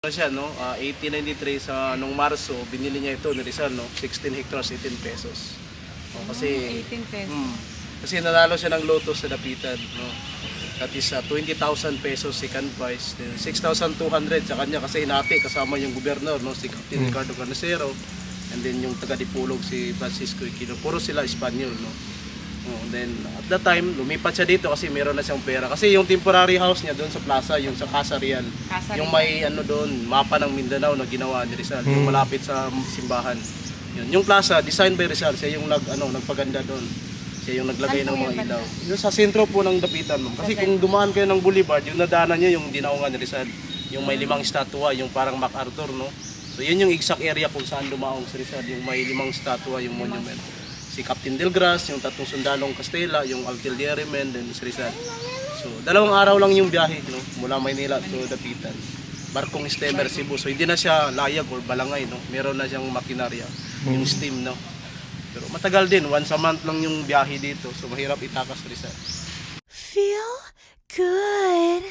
Ano siya, no? 1893 sa nung Marso, binili niya ito ni Rizal, no? 16 hectares, 18 pesos. Kasi 18 pesos. kasi nanalo siya ng loto sa Dapitan, no? That is 20,000 pesos second prize, then 6,200 sa kanya kasi hinati kasama yung gobernador, no? Si Captain Ricardo Canacero, and then yung taga Dipolog si Francisco Aquino. Puro sila Espanyol, no? Then at that time, lumipat siya dito kasi meron na siyang pera. Kasi yung temporary house niya doon sa plaza, yung sa Casa Real. Yung may ano doon, mapa ng Mindanao na ginawa ni Rizal, yung malapit sa simbahan. Yung plaza, designed by Rizal, siya yung nagpaganda doon. Siya yung naglagay ng mga ilaw. Yung sa sentro po ng Dapitan, ma'am. Kasi kung dumaan kayo ng boulevard, yung nadaanan niya yung dinaungan ni Rizal. Yung may 5 statua, yung parang MacArthur, no? So yun yung exact area kung saan dumaong si Rizal, yung may 5 statua, yung monument. Si Captain Delgras, yung 3 sundalong Castella, yung Artillery Men, then si Rizal. So, 2 araw lang yung biyahe, no? Mula Maynila to Dapitan. Barkong steamer Cebu. So, hindi na siya layag or balangay, no? Meron na siyang makinarya, yung steam, no? Pero matagal din, once a month lang yung biyahe dito. So, mahirap itakas Rizal. Feel good.